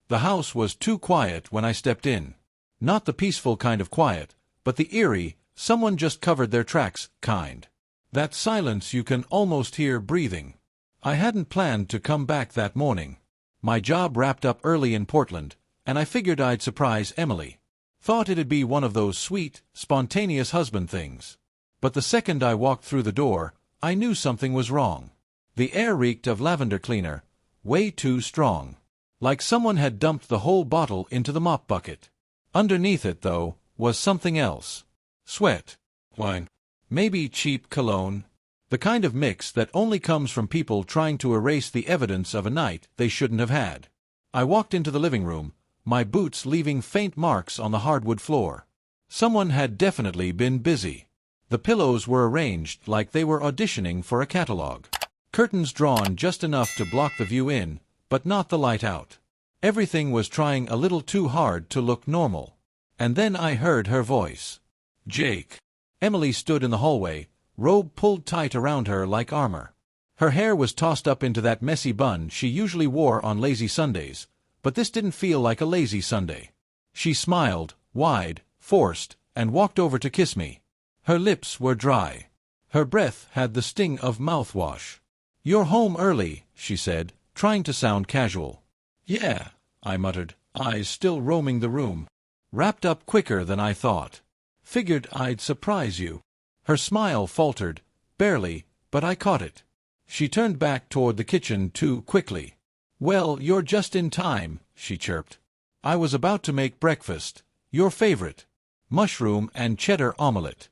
The house was too quiet when I stepped in. Not the peaceful kind of quiet, but the eerie, someone just covered their tracks kind. That silence you can almost hear breathing. I hadn't planned to come back that morning. My job wrapped up early in Portland, and I figured I'd surprise Emily. Thought it'd be one of those sweet, spontaneous husband things. But the second I walked through the door, I knew something was wrong. The air reeked of lavender cleaner, way too strong. Like someone had dumped the whole bottle into the mop bucket. Underneath it, though, was something else. Sweat. Wine. Maybe cheap cologne. The kind of mix that only comes from people trying to erase the evidence of a night they shouldn't have had. I walked into the living room, my boots leaving faint marks on the hardwood floor. Someone had definitely been busy. The pillows were arranged like they were auditioning for a catalog. Curtains drawn just enough to block the view in, but not the light out. Everything was trying a little too hard to look normal. And then I heard her voice. Jake. Emily stood in the hallway, robe pulled tight around her like armor. Her hair was tossed up into that messy bun she usually wore on lazy Sundays, but this didn't feel like a lazy Sunday. She smiled, wide, forced, and walked over to kiss me. Her lips were dry. Her breath had the sting of mouthwash. "You're home early," she said, trying to sound casual. "Yeah," I muttered, eyes still roaming the room. "Wrapped up quicker than I thought. Figured I'd surprise you." Her smile faltered, barely, but I caught it. She turned back toward the kitchen too quickly. "Well, you're just in time," she chirped. "I was about to make breakfast. Your favorite. Mushroom and cheddar omelette."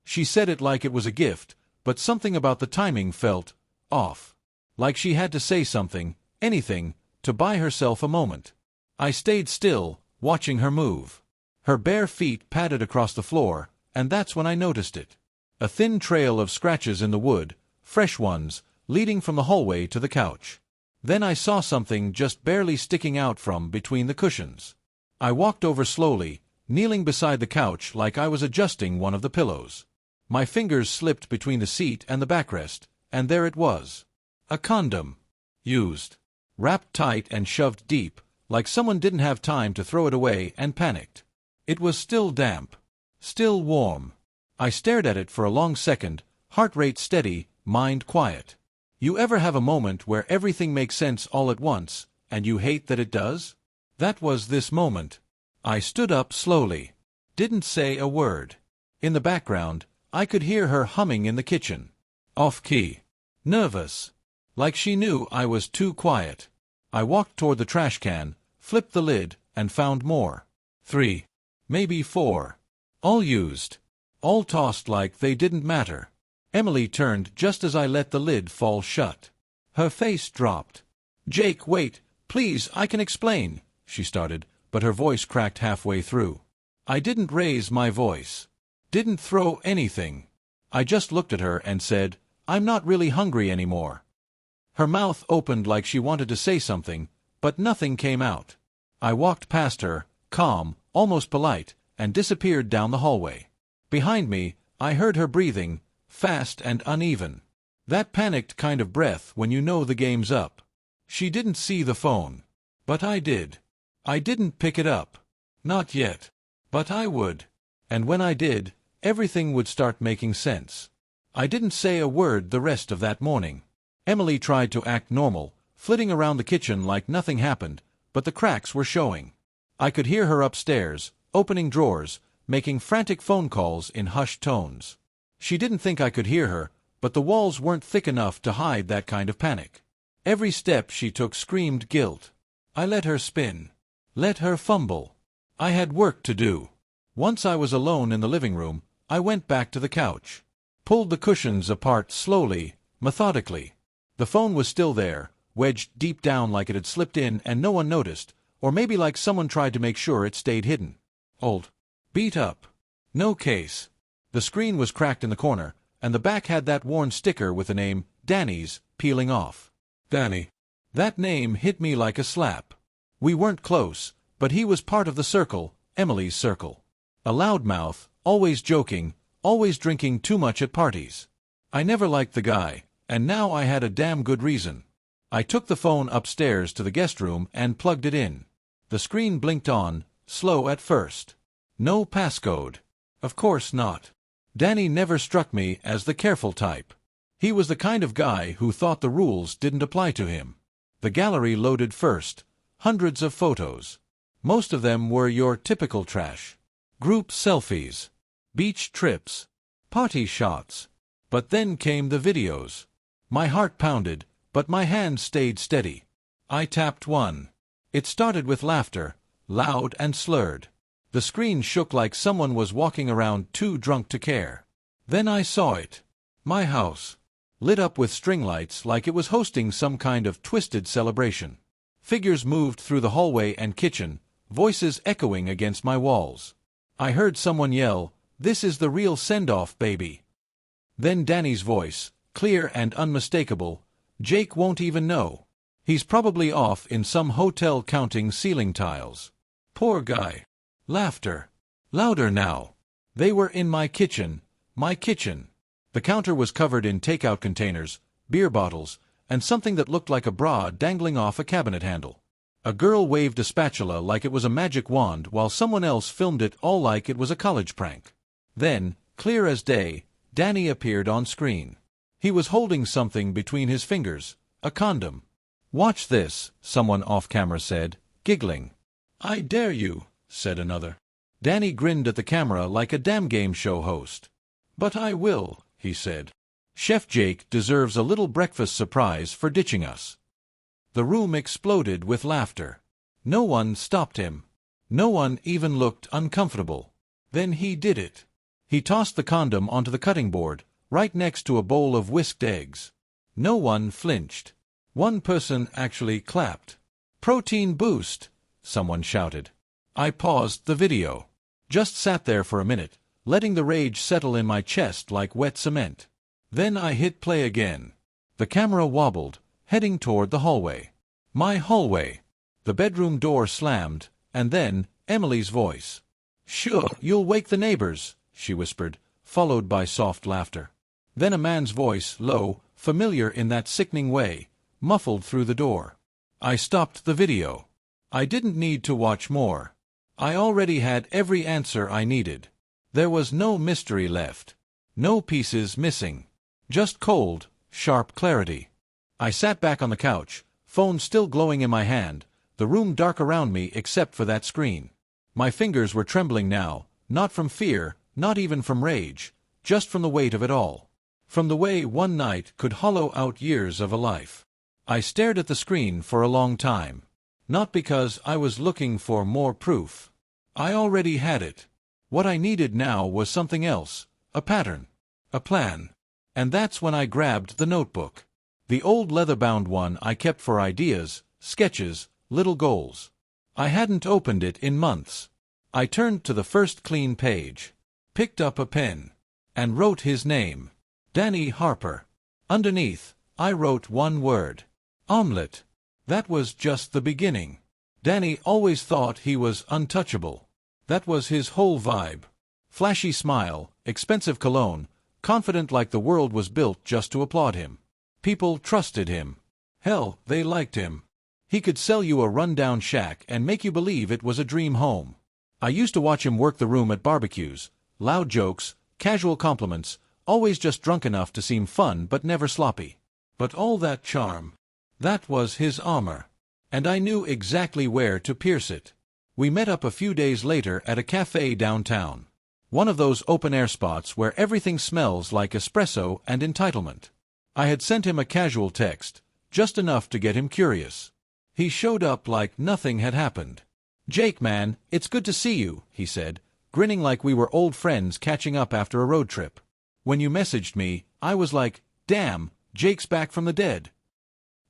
She said it like it was a gift, but something about the timing felt off. Like she had to say something, anything, to buy herself a moment. I stayed still, watching her move. Her bare feet padded across the floor, and that's when I noticed it. A thin trail of scratches in the wood, fresh ones, leading from the hallway to the couch. Then I saw something just barely sticking out from between the cushions. I walked over slowly, kneeling beside the couch like I was adjusting one of the pillows. My fingers slipped between the seat and the backrest, and there it was. A condom. Used. Wrapped tight and shoved deep, like someone didn't have time to throw it away and panicked. It was still damp. Still warm. I stared at it for a long second, heart rate steady, mind quiet. You ever have a moment where everything makes sense all at once, and you hate that it does? That was this moment. I stood up slowly. Didn't say a word. In the background, I could hear her humming in the kitchen. Off-key. Nervous. Like she knew I was too quiet. I walked toward the trash can, flipped the lid, and found more. 3. Maybe 4. All used. All tossed like they didn't matter. Emily turned just as I let the lid fall shut. Her face dropped. "Jake, wait, please, I can explain," she started, but her voice cracked halfway through. I didn't raise my voice. Didn't throw anything. I just looked at her and said, "I'm not really hungry anymore." Her mouth opened like she wanted to say something, but nothing came out. I walked past her, calm, almost polite, and disappeared down the hallway. Behind me, I heard her breathing, fast and uneven. That panicked kind of breath when you know the game's up. She didn't see the phone. But I did. I didn't pick it up. Not yet. But I would. And when I did, everything would start making sense. I didn't say a word the rest of that morning. Emily tried to act normal, flitting around the kitchen like nothing happened, but the cracks were showing. I could hear her upstairs, opening drawers, making frantic phone calls in hushed tones. She didn't think I could hear her, but the walls weren't thick enough to hide that kind of panic. Every step she took screamed guilt. I let her spin. Let her fumble. I had work to do. Once I was alone in the living room, I went back to the couch. Pulled the cushions apart slowly, methodically. The phone was still there, wedged deep down like it had slipped in and no one noticed, or maybe like someone tried to make sure it stayed hidden. Old. Beat up. No case. The screen was cracked in the corner, and the back had that worn sticker with the name, Danny's, peeling off. Danny. That name hit me like a slap. We weren't close, but he was part of the circle, Emily's circle. A loudmouth, always joking, always drinking too much at parties. I never liked the guy, and now I had a damn good reason. I took the phone upstairs to the guest room and plugged it in. The screen blinked on, slow at first. No passcode. Of course not. Danny never struck me as the careful type. He was the kind of guy who thought the rules didn't apply to him. The gallery loaded first. Hundreds of photos. Most of them were your typical trash. Group selfies. Beach trips. Party shots. But then came the videos. My heart pounded, but my hand stayed steady. I tapped one. It started with laughter, loud and slurred. The screen shook like someone was walking around too drunk to care. Then I saw it. My house. Lit up with string lights like it was hosting some kind of twisted celebration. Figures moved through the hallway and kitchen, voices echoing against my walls. I heard someone yell, "This is the real send-off, baby." Then Danny's voice, clear and unmistakable, "Jake won't even know. He's probably off in some hotel counting ceiling tiles. Poor guy." Laughter. Louder now. They were in my kitchen. My kitchen. The counter was covered in takeout containers, beer bottles, and something that looked like a bra dangling off a cabinet handle. A girl waved a spatula like it was a magic wand while someone else filmed it all like it was a college prank. Then, clear as day, Danny appeared on screen. He was holding something between his fingers, a condom. "Watch this," someone off-camera said, giggling. "I dare you," said another. Danny grinned at the camera like a damn game show host. "But I will," he said. "Chef Jake deserves a little breakfast surprise for ditching us." The room exploded with laughter. No one stopped him. No one even looked uncomfortable. Then he did it. He tossed the condom onto the cutting board, right next to a bowl of whisked eggs. No one flinched. One person actually clapped. "Protein boost," someone shouted. I paused the video. Just sat there for a minute, letting the rage settle in my chest like wet cement. Then I hit play again. The camera wobbled, heading toward the hallway. My hallway. The bedroom door slammed, and then Emily's voice. "Sure, you'll wake the neighbors," she whispered, followed by soft laughter. Then a man's voice, low, familiar in that sickening way, muffled through the door. I stopped the video. I didn't need to watch more. I already had every answer I needed. There was no mystery left. No pieces missing. Just cold, sharp clarity. I sat back on the couch, phone still glowing in my hand, the room dark around me except for that screen. My fingers were trembling now, not from fear, not even from rage, just from the weight of it all. From the way one night could hollow out years of a life. I stared at the screen for a long time. Not because I was looking for more proof. I already had it. What I needed now was something else, a pattern, a plan. And that's when I grabbed the notebook. The old leather-bound one I kept for ideas, sketches, little goals. I hadn't opened it in months. I turned to the first clean page, picked up a pen, and wrote his name, Danny Harper. Underneath, I wrote one word, omelet. That was just the beginning. Danny always thought he was untouchable. That was his whole vibe. Flashy smile, expensive cologne, confident like the world was built just to applaud him. People trusted him. Hell, they liked him. He could sell you a run-down shack and make you believe it was a dream home. I used to watch him work the room at barbecues. Loud jokes, casual compliments, always just drunk enough to seem fun but never sloppy. But all that charm. That was his armor. And I knew exactly where to pierce it. We met up a few days later at a cafe downtown. One of those open-air spots where everything smells like espresso and entitlement. I had sent him a casual text, just enough to get him curious. He showed up like nothing had happened. "Jake, man, it's good to see you," he said, grinning like we were old friends catching up after a road trip. "When you messaged me, I was like, damn, Jake's back from the dead."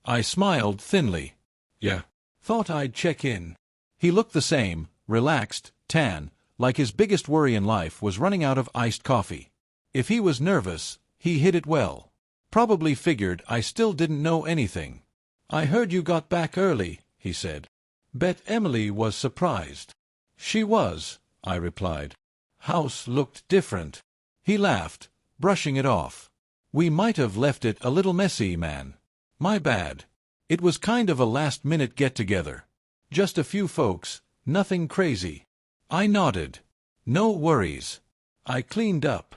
I smiled thinly. "Yeah. Thought I'd check in." He looked the same, relaxed, tan, like his biggest worry in life was running out of iced coffee. If he was nervous, he hid it well. Probably figured I still didn't know anything. "I heard you got back early," he said. Bet Emily was surprised. "She was," I replied. "House looked different." He laughed, brushing it off. "We might have left it a little messy, man. My bad. It was kind of a last-minute get-together. Just a few folks, nothing crazy. I nodded. No worries. I cleaned up.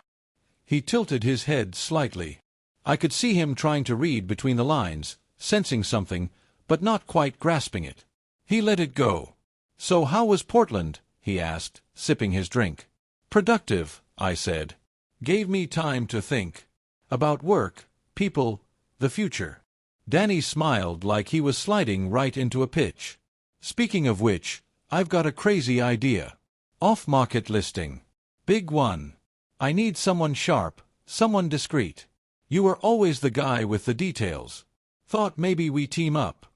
He tilted his head slightly. I could see him trying to read between the lines, sensing something, but not quite grasping it. He let it go. So how was Portland? He asked, sipping his drink. Productive, I said. Gave me time to think. About work, people, the future. Danny smiled like he was sliding right into a pitch. Speaking of which, I've got a crazy idea. Off-market listing. Big one. I need someone sharp, someone discreet. You were always the guy with the details. Thought maybe we team up.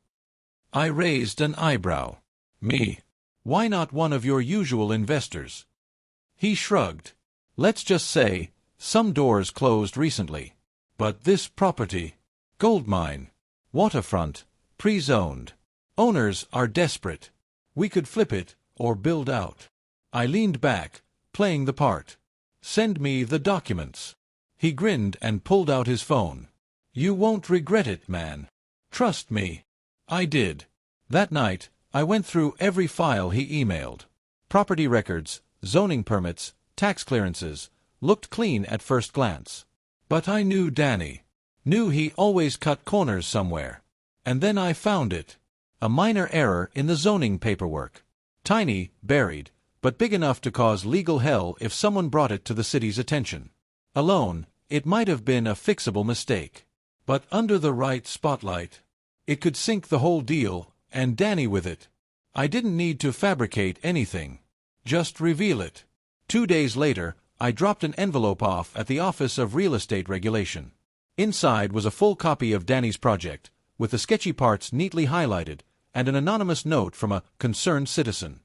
I raised an eyebrow. Me? Why not one of your usual investors? He shrugged. Let's just say, some doors closed recently. But this property, gold mine, waterfront, pre-zoned. Owners are desperate. We could flip it, or build out. I leaned back, playing the part. Send me the documents. He grinned and pulled out his phone. You won't regret it, man. Trust me. I did. That night, I went through every file he emailed. Property records, zoning permits, tax clearances, looked clean at first glance. But I knew Danny. Knew he always cut corners somewhere. And then I found it. A minor error in the zoning paperwork. Tiny, buried, but big enough to cause legal hell if someone brought it to the city's attention. Alone, it might have been a fixable mistake. But under the right spotlight, it could sink the whole deal, and Danny with it. I didn't need to fabricate anything. Just reveal it. 2 days later, I dropped an envelope off at the Office of Real Estate Regulation. Inside was a full copy of Danny's project, with the sketchy parts neatly highlighted, and an anonymous note from a concerned citizen.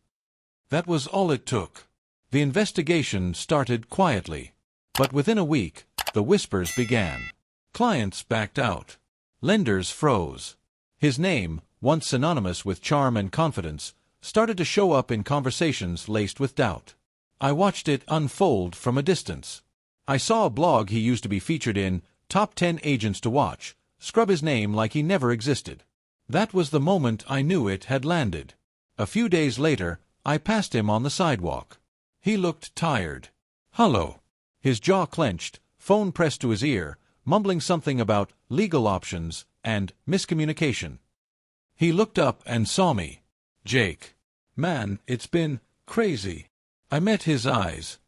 That was all it took. The investigation started quietly. But within a week, the whispers began. Clients backed out. Lenders froze. His name, once synonymous with charm and confidence, started to show up in conversations laced with doubt. I watched it unfold from a distance. I saw a blog he used to be featured in, Top 10 Agents to Watch, scrub his name like he never existed. That was the moment I knew it had landed. A few days later, I passed him on the sidewalk. He looked tired. Hello. His jaw clenched, phone pressed to his ear, mumbling something about legal options and miscommunication. He looked up and saw me. Jake. Man, it's been crazy. I met his eyes.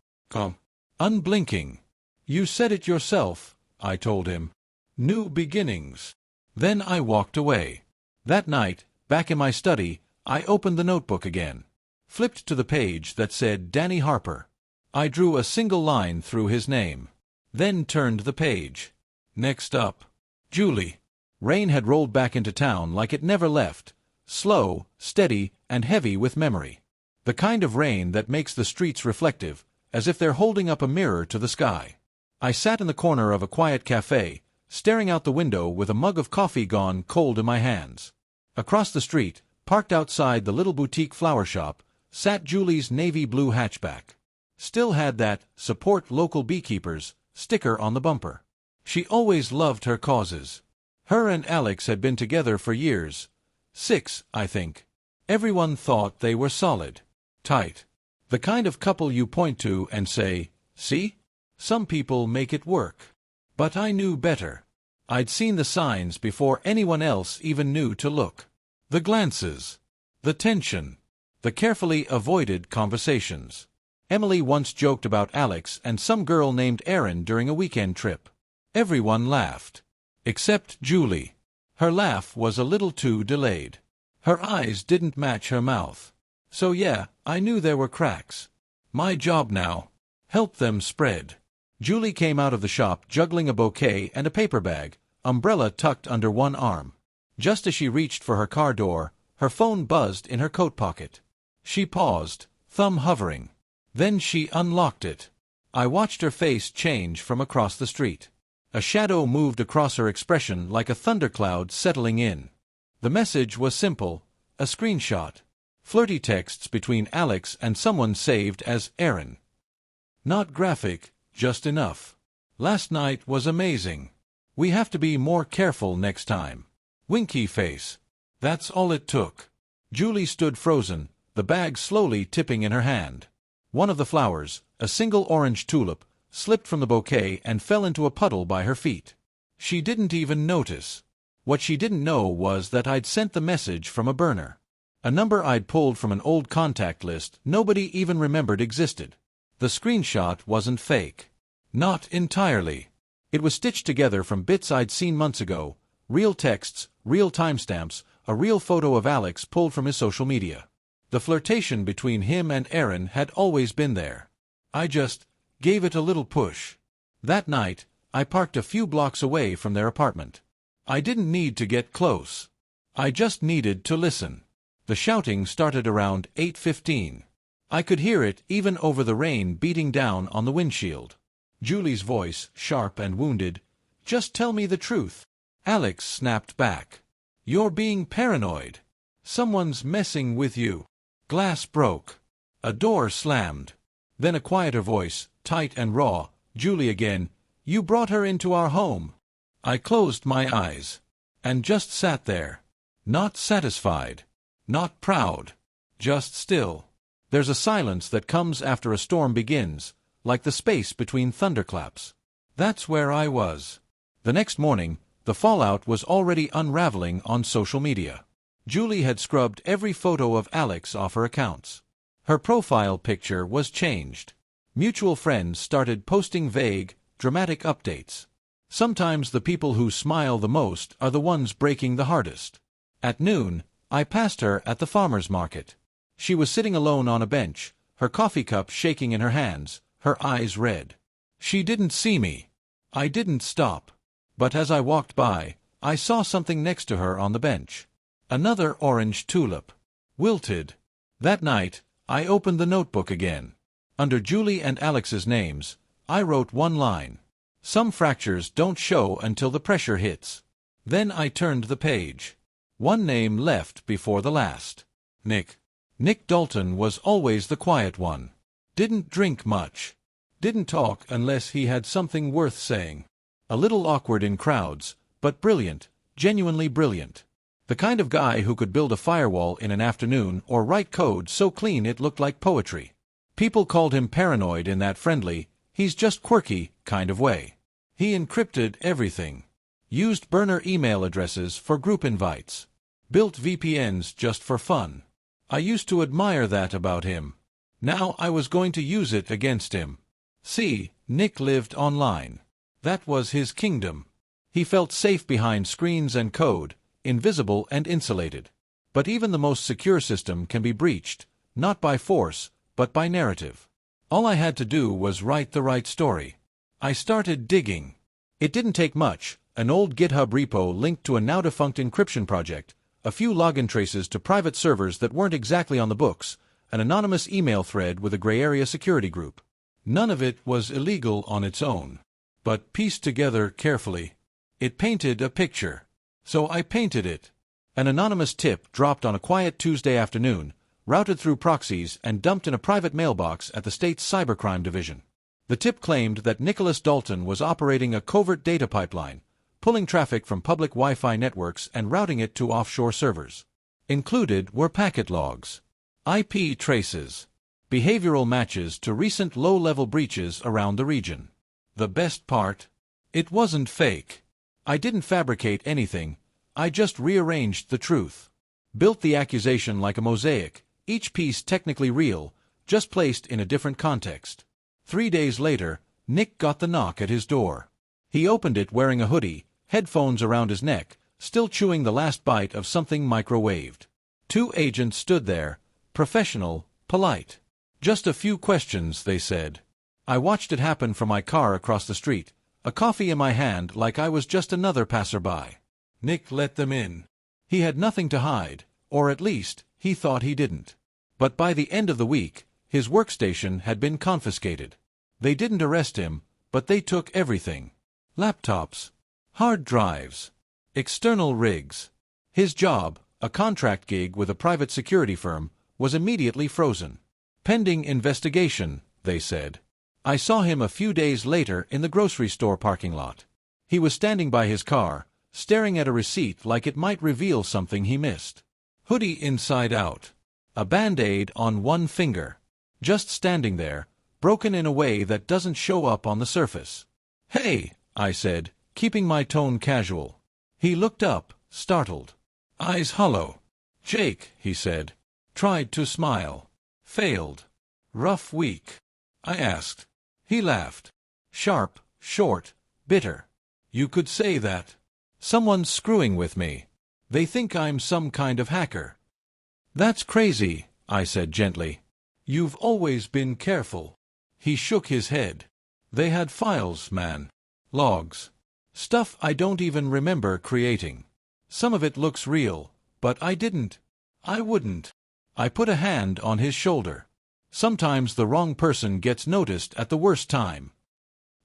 Unblinking. You said it yourself, I told him. New beginnings. Then I walked away. That night, back in my study, I opened the notebook again. Flipped to the page that said Danny Harper. I drew a single line through his name. Then turned the page. Next up. Julie. Rain had rolled back into town like it never left. Slow, steady, and heavy with memory. The kind of rain that makes the streets reflective, as if they're holding up a mirror to the sky. I sat in the corner of a quiet cafe, staring out the window with a mug of coffee gone cold in my hands. Across the street, parked outside the little boutique flower shop, sat Julie's navy blue hatchback. Still had that "Support Local Beekeepers" sticker on the bumper. She always loved her causes. Her and Alex had been together for years. 6, I think. Everyone thought they were solid. Tight. The kind of couple you point to and say, see? Some people make it work. But I knew better. I'd seen the signs before anyone else even knew to look. The glances. The tension. The carefully avoided conversations. Emily once joked about Alex and some girl named Erin during a weekend trip. Everyone laughed. Except Julie. Her laugh was a little too delayed. Her eyes didn't match her mouth. So yeah, I knew there were cracks. My job now. Help them spread. Julie came out of the shop juggling a bouquet and a paper bag, umbrella tucked under one arm. Just as she reached for her car door, her phone buzzed in her coat pocket. She paused, thumb hovering. Then she unlocked it. I watched her face change from across the street. A shadow moved across her expression like a thundercloud settling in. The message was simple, a screenshot. Flirty texts between Alex and someone saved as Erin. Not graphic, just enough. Last night was amazing. We have to be more careful next time. Winky face. That's all it took. Julie stood frozen, the bag slowly tipping in her hand. One of the flowers, a single orange tulip, slipped from the bouquet and fell into a puddle by her feet. She didn't even notice. What she didn't know was that I'd sent the message from a burner. A number I'd pulled from an old contact list nobody even remembered existed. The screenshot wasn't fake. Not entirely. It was stitched together from bits I'd seen months ago, real texts, real timestamps, a real photo of Alex pulled from his social media. The flirtation between him and Erin had always been there. I just gave it a little push. That night, I parked a few blocks away from their apartment. I didn't need to get close. I just needed to listen. The shouting started around 8:15. I could hear it even over the rain beating down on the windshield. Julie's voice, sharp and wounded. "Just tell me the truth." Alex snapped back. "You're being paranoid. Someone's messing with you." Glass broke. A door slammed. Then a quieter voice, tight and raw. "Julie again. You brought her into our home." I closed my eyes. And just sat there. Not satisfied. Not proud. Just still. There's a silence that comes after a storm begins, like the space between thunderclaps. That's where I was. The next morning, the fallout was already unraveling on social media. Julie had scrubbed every photo of Alex off her accounts. Her profile picture was changed. Mutual friends started posting vague, dramatic updates. Sometimes the people who smile the most are the ones breaking the hardest. At noon, I passed her at the farmer's market. She was sitting alone on a bench, her coffee cup shaking in her hands, her eyes red. She didn't see me. I didn't stop. But as I walked by, I saw something next to her on the bench. Another orange tulip. Wilted. That night, I opened the notebook again. Under Julie and Alex's names, I wrote one line. Some fractures don't show until the pressure hits. Then I turned the page. One name left before the last. Nick. Nick Dalton was always the quiet one. Didn't drink much. Didn't talk unless he had something worth saying. A little awkward in crowds, but brilliant, genuinely brilliant. The kind of guy who could build a firewall in an afternoon or write code so clean it looked like poetry. People called him paranoid in that friendly, he's just quirky kind of way. He encrypted everything. Used burner email addresses for group invites. Built VPNs just for fun. I used to admire that about him. Now I was going to use it against him. See, Nick lived online. That was his kingdom. He felt safe behind screens and code, invisible and insulated. But even the most secure system can be breached, not by force, but by narrative. All I had to do was write the right story. I started digging. It didn't take much, an old GitHub repo linked to a now-defunct encryption project, a few login traces to private servers that weren't exactly on the books, an anonymous email thread with a gray area security group. None of it was illegal on its own. But pieced together carefully, it painted a picture. So I painted it. An anonymous tip dropped on a quiet Tuesday afternoon, routed through proxies and dumped in a private mailbox at the state's cybercrime division. The tip claimed that Nicholas Dalton was operating a covert data pipeline, pulling traffic from public Wi-Fi networks and routing it to offshore servers. Included were packet logs, IP traces, behavioral matches to recent low-level breaches around the region. The best part? It wasn't fake. I didn't fabricate anything, I just rearranged the truth. Built the accusation like a mosaic, each piece technically real, just placed in a different context. 3 days later, Nick got the knock at his door. He opened it wearing a hoodie, headphones around his neck, still chewing the last bite of something microwaved. 2 agents stood there, professional, polite. Just a few questions, they said. I watched it happen from my car across the street, a coffee in my hand like I was just another passerby. Nick let them in. He had nothing to hide, or at least, he thought he didn't. But by the end of the week, his workstation had been confiscated. They didn't arrest him, but they took everything. Laptops, hard drives, external rigs. His job, a contract gig with a private security firm, was immediately frozen. Pending investigation, they said. I saw him a few days later in the grocery store parking lot. He was standing by his car, staring at a receipt like it might reveal something he missed. Hoodie inside out. A band-aid on one finger. Just standing there, broken in a way that doesn't show up on the surface. "Hey," I said, keeping my tone casual. He looked up, startled. Eyes hollow. "Jake," he said. Tried to smile. Failed. "Rough week?" I asked. He laughed. Sharp, short, bitter. "You could say that. Someone's screwing with me. They think I'm some kind of hacker." "That's crazy," I said gently. "You've always been careful." He shook his head. "They had files, man. Logs. Stuff I don't even remember creating. Some of it looks real, but I didn't. I wouldn't." I put a hand on his shoulder. Sometimes the wrong person gets noticed at the worst time.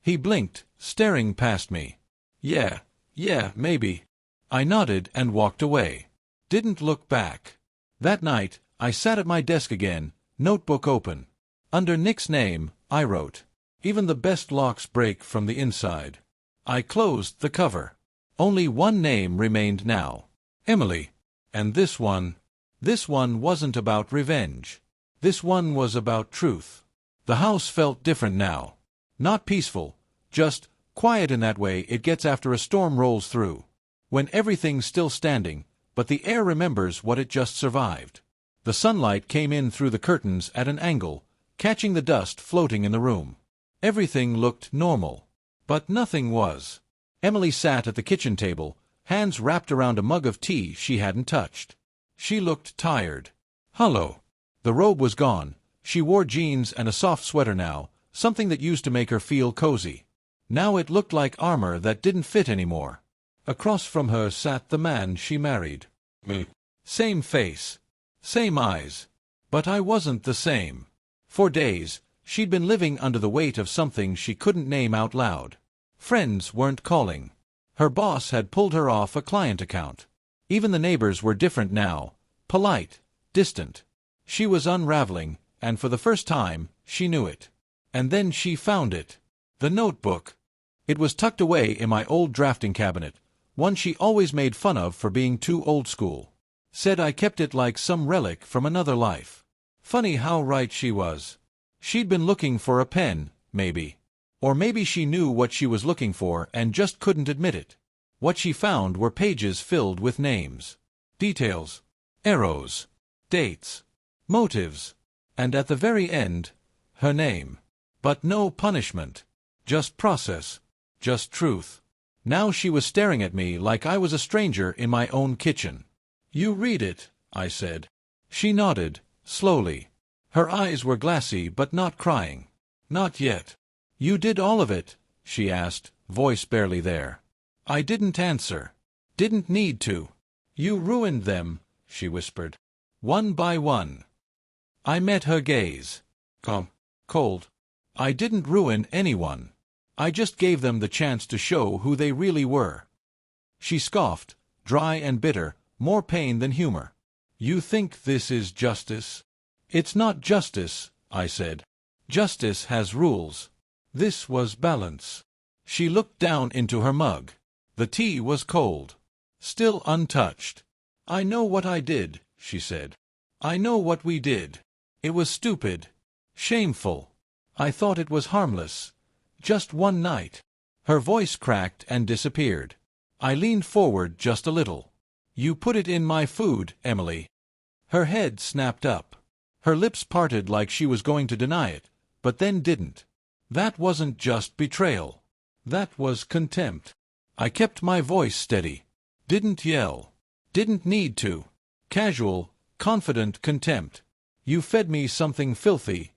He blinked, staring past me. Yeah, maybe." I nodded and walked away. Didn't look back. That night, I sat at my desk again, notebook open. Under Nick's name, I wrote, "Even the best locks break from the inside." I closed the cover. Only one name remained now. Emily. And this one wasn't about revenge. This one was about truth. The house felt different now. Not peaceful, just quiet in that way it gets after a storm rolls through. When everything's still standing, but the air remembers what it just survived. The sunlight came in through the curtains at an angle, catching the dust floating in the room. Everything looked normal. But nothing was. Emily sat at the kitchen table, hands wrapped around a mug of tea she hadn't touched. She looked tired. Hollow. The robe was gone. She wore jeans and a soft sweater now, something that used to make her feel cozy. Now it looked like armor that didn't fit anymore. Across from her sat the man she married. Me. Same face. Same eyes. But I wasn't the same. For days, she'd been living under the weight of something she couldn't name out loud. Friends weren't calling. Her boss had pulled her off a client account. Even the neighbors were different now. Polite. Distant. She was unraveling, and for the first time, she knew it. And then she found it. The notebook. It was tucked away in my old drafting cabinet, one she always made fun of for being too old school. Said I kept it like some relic from another life. Funny how right she was. She'd been looking for a pen, maybe. Or maybe she knew what she was looking for and just couldn't admit it. What she found were pages filled with names. Details. Arrows. Dates. Motives. And at the very end, her name. But no punishment. Just process. Just truth. Now she was staring at me like I was a stranger in my own kitchen. "You read it," I said. She nodded, slowly. Her eyes were glassy but not crying. "Not yet." "You did all of it?" she asked, voice barely there. I didn't answer. Didn't need to. "You ruined them," she whispered. "One by one." I met her gaze. Cold. "I didn't ruin anyone. I just gave them the chance to show who they really were." She scoffed, dry and bitter, more pain than humor. "You think this is justice?" "It's not justice," I said. "Justice has rules. This was balance." She looked down into her mug. The tea was cold. Still untouched. "I know what I did," she said. "I know what we did. It was stupid. Shameful. I thought it was harmless. Just one night." Her voice cracked and disappeared. I leaned forward just a little. "You put it in my food, Emily." Her head snapped up. Her lips parted like she was going to deny it, but then didn't. That wasn't just betrayal. That was contempt. I kept my voice steady. Didn't yell. Didn't need to. Casual, confident contempt. "You fed me something filthy,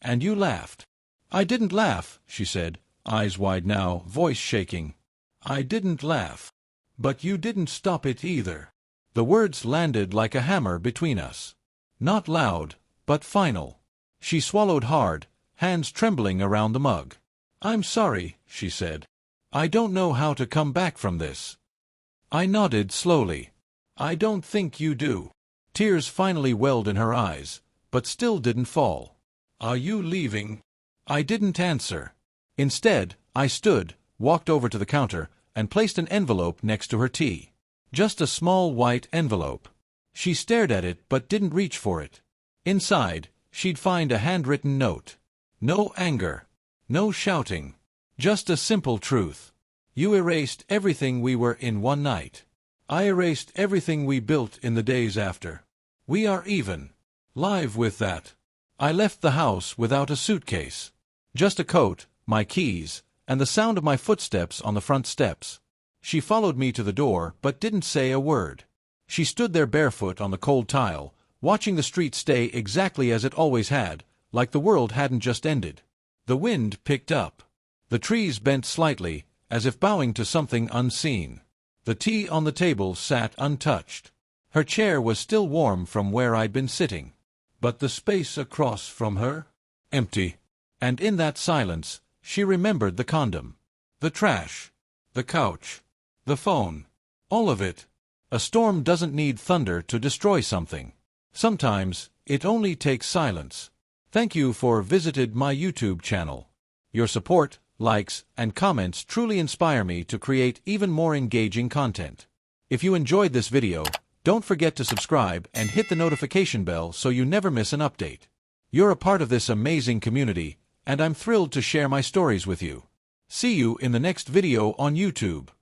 and you laughed." "I didn't laugh," she said, eyes wide now, voice shaking. "I didn't laugh. But you didn't stop it either." The words landed like a hammer between us. Not loud, but final. She swallowed hard, hands trembling around the mug. "I'm sorry," she said. "I don't know how to come back from this." I nodded slowly. "I don't think you do." Tears finally welled in her eyes, but still didn't fall. "Are you leaving?" I didn't answer. Instead, I stood, walked over to the counter, and placed an envelope next to her tea. Just a small white envelope. She stared at it but didn't reach for it. Inside, she'd find a handwritten note. No anger. No shouting. Just a simple truth. You erased everything we were in one night. I erased everything we built in the days after. We are even. Live with that. I left the house without a suitcase. Just a coat, my keys, and the sound of my footsteps on the front steps. She followed me to the door but didn't say a word. She stood there barefoot on the cold tile, watching the street stay exactly as it always had, like the world hadn't just ended. The wind picked up. The trees bent slightly, as if bowing to something unseen. The tea on the table sat untouched. Her chair was still warm from where I'd been sitting. But the space across from her? Empty. And in that silence, she remembered the condom. The trash. The couch. The phone. All of it. A storm doesn't need thunder to destroy something. Sometimes, it only takes silence. Thank you for visited my YouTube channel. Your support, likes, and comments truly inspire me to create even more engaging content. If you enjoyed this video, don't forget to subscribe and hit the notification bell so you never miss an update. You're a part of this amazing community, and I'm thrilled to share my stories with you. See you in the next video on YouTube.